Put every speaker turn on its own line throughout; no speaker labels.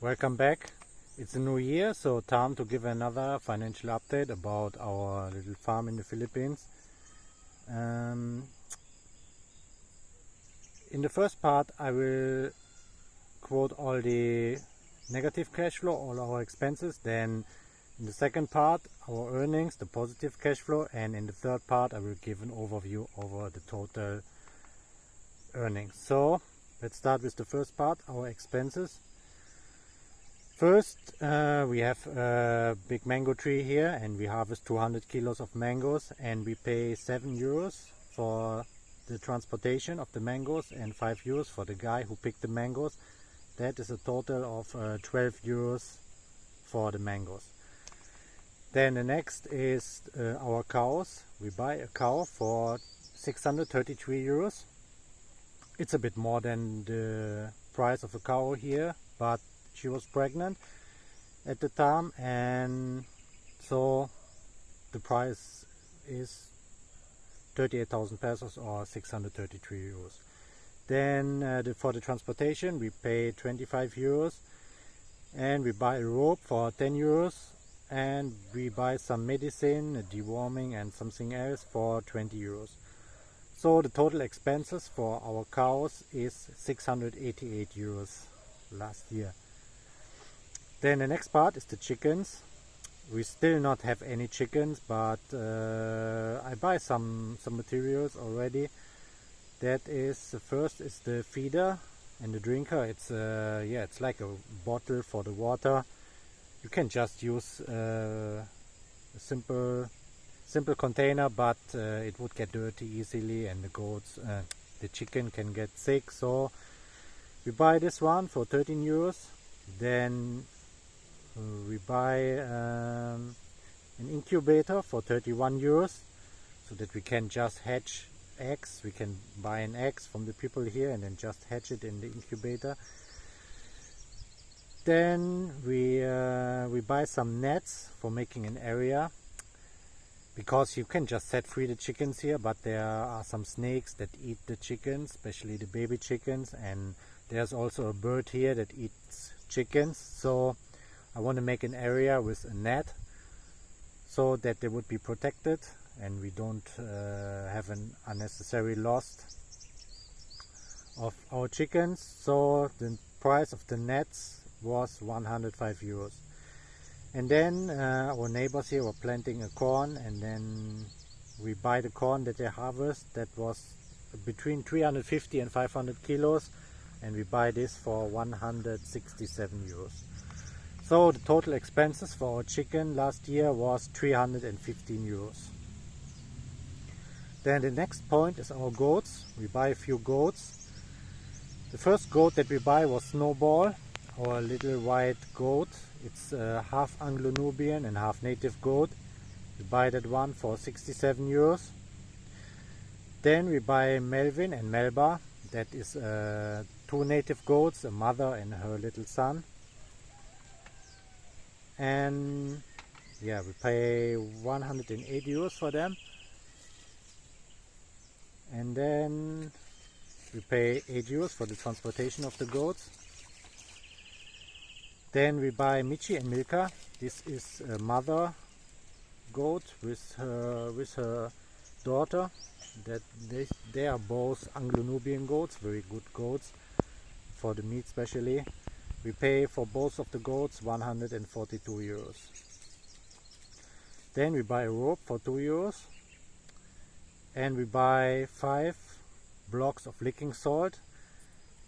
Welcome back. It's a new year, so time to give another financial update about our little farm in the Philippines. In the first part I will quote all the negative cash flow, all our expenses. Then in the second part our earnings, the positive cash flow, and in the third part I will give an overview over the total earnings. So let's start with the first part, our expenses. First, we have a big mango tree here and we harvest 200 kilos of mangoes, and we pay 7 euros for the transportation of the mangoes and 5 euros for the guy who picked the mangoes. That is a total of 12 euros for the mangoes. Then the next is our cows. We buy a cow for 633 euros. It's a bit more than the price of a cow here, but she was pregnant at the time, and so the price is 38,000 pesos or 633 euros. Then for the transportation we pay 25 euros, and we buy a rope for 10 euros, and we buy some medicine, a deworming and something else for 20 euros. So the total expenses for our cows is 688 euros last year. Then the next part is the chickens. We still not have any chickens, but I buy some materials already. That is, the first is the feeder and the drinker. It's it's like a bottle for the water. You can just use a simple container, but it would get dirty easily, and the chicken can get sick. So we buy this one for 13 euros. Then we buy an incubator for 31 euros, so that we can just hatch eggs. We can buy an egg from the people here and then just hatch it in the incubator. Then we buy some nets for making an area, because you can just set free the chickens here, but there are some snakes that eat the chickens, especially the baby chickens, and there's also a bird here that eats chickens. So I want to make an area with a net so that they would be protected and we don't have an unnecessary loss of our chickens. So the price of the nets was 105 euros. And then our neighbors here were planting a corn, and then we buy the corn that they harvest. That was between 350 and 500 kilos, and we buy this for 167 euros. So the total expenses for our chicken last year was 315 euros. Then the next point is our goats. We buy a few goats. The first goat that we buy was Snowball, our little white goat. It's half Anglo-Nubian and half native goat. We buy that one for 67 euros. Then we buy Melvin and Melba. That is two native goats, a mother and her little son. And yeah, we pay 108 euros for them. And then we pay 8 euros for the transportation of the goats. Then we buy Michi and Milka. This is a mother goat with her daughter. That they are both Anglo-Nubian goats, very good goats for the meat especially. We pay for both of the goats 142 euros. Then we buy a rope for 2 euros. And we buy 5 blocks of licking salt.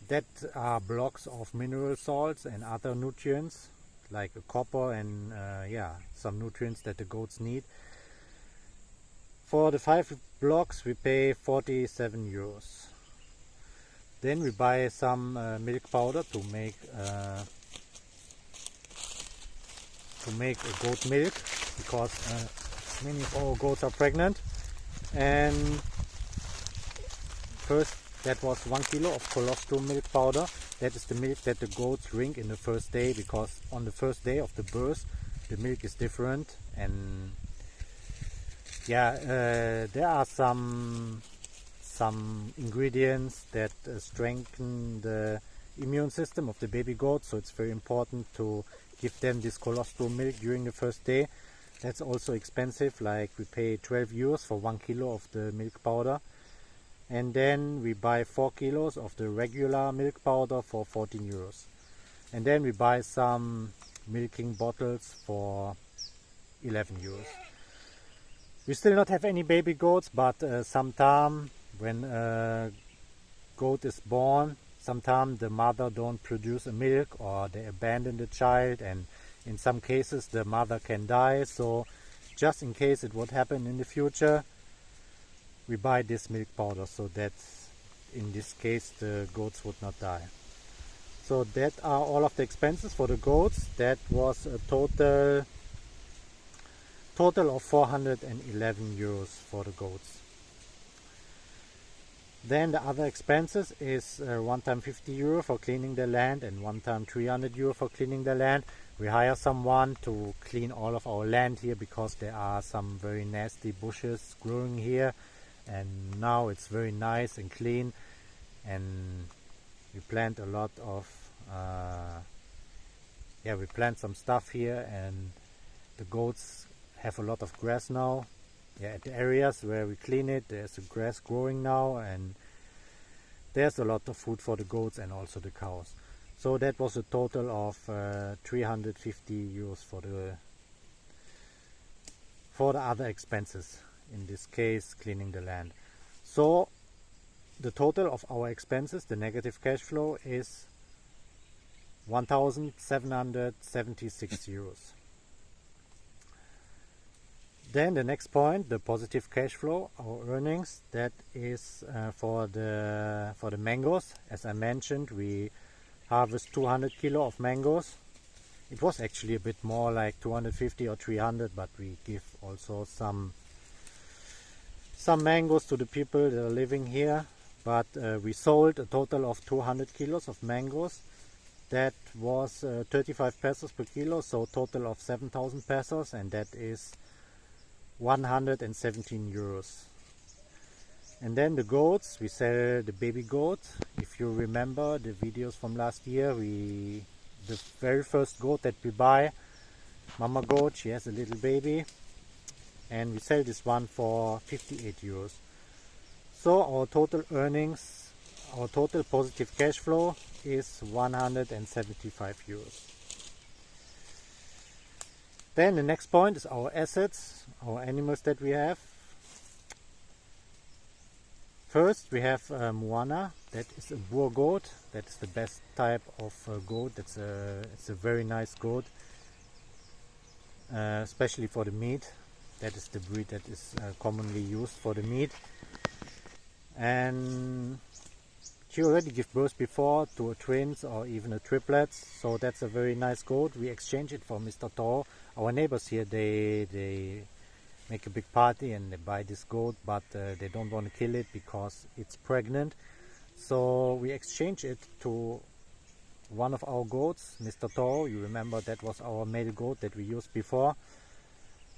That are blocks of mineral salts and other nutrients, like copper and some nutrients that the goats need. For the 5 blocks we pay 47 euros. Then we buy some milk powder to make a goat milk, because many of our goats are pregnant. And first, that was 1 kilo of colostrum milk powder. That is the milk that the goats drink in the first day, because on the first day of the birth the milk is different. And there are some ingredients that strengthen the immune system of the baby goat, so it's very important to give them this colostrum milk during the first day. That's also expensive, like we pay 12 euros for 1 kilo of the milk powder, and then we buy 4 kilos of the regular milk powder for 14 euros, and then we buy some milking bottles for 11 euros. We still not have any baby goats, but sometime when a goat is born, sometimes the mother don't produce a milk, or they abandon the child, and in some cases the mother can die. So just in case it would happen in the future, we buy this milk powder, so that in this case the goats would not die. So that are all of the expenses for the goats. That was a total of 411 euros for the goats. Then the other expenses is one time 50 euro for cleaning the land and one time 300 euro for cleaning the land. We hire someone to clean all of our land here because there are some very nasty bushes growing here, and now it's very nice and clean, and we plant a lot of we plant some stuff here, and the goats have a lot of grass now. At the areas where we clean it, there's a grass growing now, and there's a lot of food for the goats and also the cows. So that was a total of 350 euros for the other expenses, in this case cleaning the land. So the total of our expenses, the negative cash flow, is 1,776 euros. Then the next point, the positive cash flow, our earnings, that is for the mangoes. As I mentioned, we harvest 200 kilo of mangoes. It was actually a bit more, like 250 or 300, but we give also some mangoes to the people that are living here. But we sold a total of 200 kilos of mangoes. That was 35 pesos per kilo, so total of 7,000 pesos, and that is 117 euros. And then the goats, we sell the baby goat. If you remember the videos from last year, the very first goat that we buy, mama goat, she has a little baby, and we sell this one for 58 euros. So our total earnings, our total positive cash flow is 175 euros. Then the next point is our assets, our animals that we have. First we have Moana, that is a boer goat. That is the best type of goat. It's a very nice goat, especially for the meat. That is the breed that is commonly used for the meat. And she already gave birth before to a twins or even a triplets, so that's a very nice goat. We exchange it for Mr. Toro. Our neighbors here, they make a big party and they buy this goat, but they don't want to kill it because it's pregnant. So we exchange it to one of our goats, Mr. Toro. You remember that was our male goat that we used before.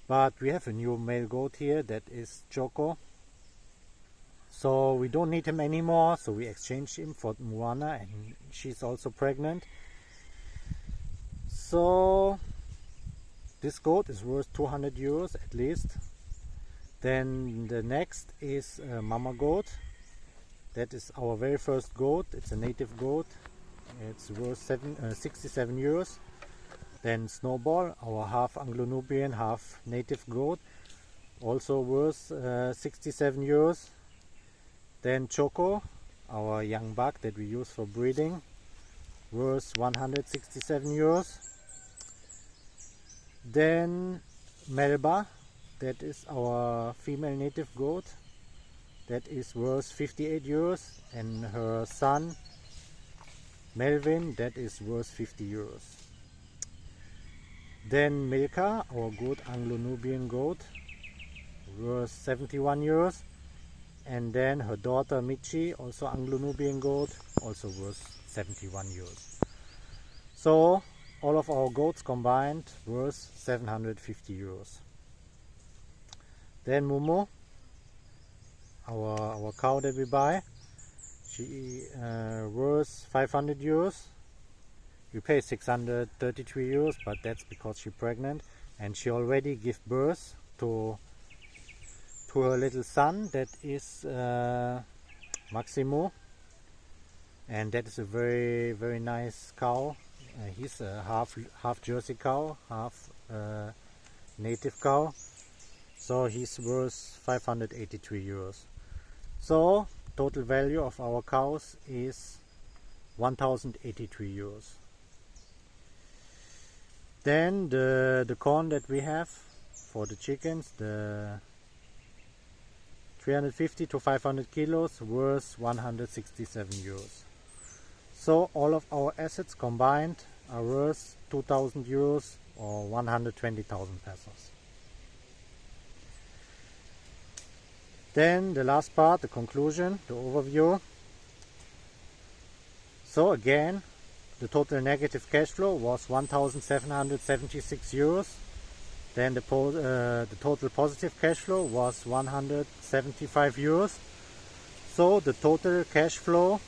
But we have a new male goat here, that is Choco. So we don't need him anymore, so we exchange him for Moana, and she's also pregnant. So this goat is worth 200 euros at least. Then the next is mama goat. That is our very first goat. It's a native goat. It's worth 67 euros. Then Snowball, our half Anglo-Nubian, half native goat, also worth 67 euros. Then Choco, our young buck that we use for breeding, worth 167 euros. Then Melba, that is our female native goat, that is worth 58 euros, and her son Melvin, that is worth 50 euros. Then Milka, our good Anglo-Nubian goat, worth 71 euros. And then her daughter Michi, also Anglo-Nubian goat, also worth 71 euros. So all of our goats combined worth 750 euros. Then Momo, our cow that we buy, She worth 500 euros. We pay 633 euros, but that's because she's pregnant, and she already gave birth to her little son, that is Maximo, and that is a very, very nice cow. He's a half Jersey cow, half native cow, so he's worth 583 euros. So total value of our cows is 1083 euros. Then the corn that we have for the chickens, the 350 to 500 kilos, worth 167 euros. So all of our assets combined are worth 2000 euros or 120,000 pesos. Then the last part, the conclusion, the overview. So again, the total negative cash flow was 1,776 euros. Then the total positive cash flow was 175 euros. So the total cash flow,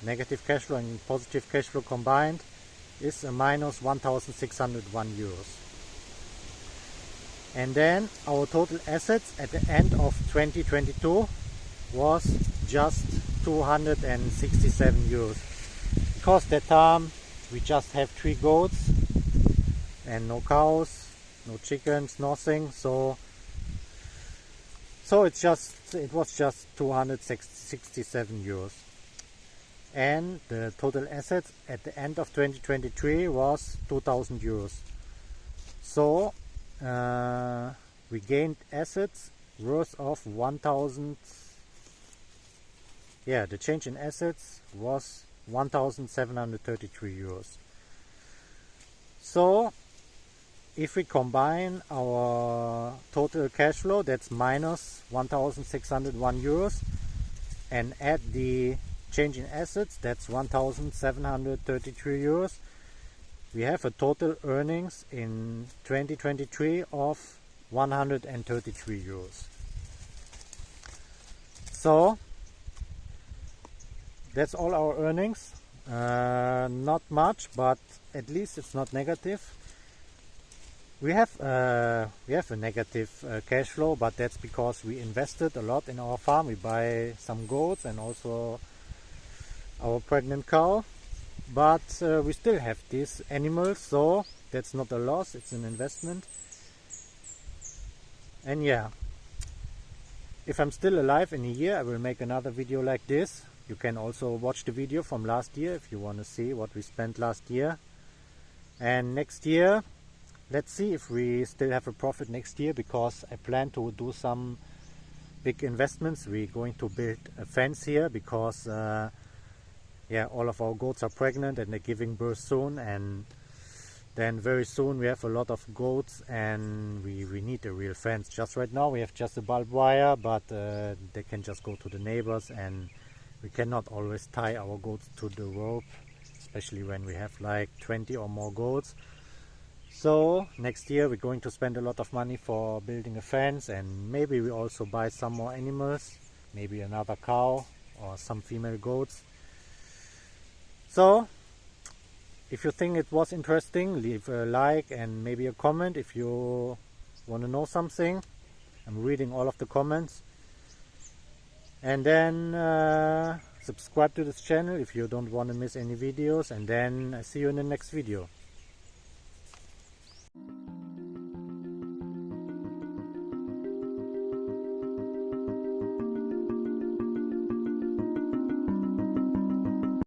negative cash flow and positive cash flow combined, is a minus 1,601 euros. And then our total assets at the end of 2022 was just 267 euros. Because that time we just have 3 goats and no cows, no chickens, nothing. So it was just 267 euros. And the total assets at the end of 2023 was 2,000 euros. So we gained assets worth of 1,000. Yeah, the change in assets was 1,733 euros. So if we combine our total cash flow, that's minus 1,601 euros, and add the change in assets, that's 1,733 euros, we have a total earnings in 2023 of 133 euros. So that's all our earnings. Not much, but at least it's not negative. We have a negative cash flow, but that's because we invested a lot in our farm. We buy some goats and also our pregnant cow, but we still have these animals, so that's not a loss, it's an investment. And yeah, if I'm still alive in a year, I will make another video like this. You can also watch the video from last year if you want to see what we spent last year. And next year, let's see if we still have a profit next year, because I plan to do some big investments. We're going to build a fence here because yeah, all of our goats are pregnant and they're giving birth soon, and then very soon we have a lot of goats and we need a real fence. Just right now we have just a barbed wire, but they can just go to the neighbors, and we cannot always tie our goats to the rope, especially when we have like 20 or more goats. So next year we're going to spend a lot of money for building a fence, and maybe we also buy some more animals, maybe another cow or some female goats. So if you think it was interesting, leave a like and maybe a comment if you want to know something. I'm reading all of the comments. And then subscribe to this channel if you don't want to miss any videos, and then I see you in the next video.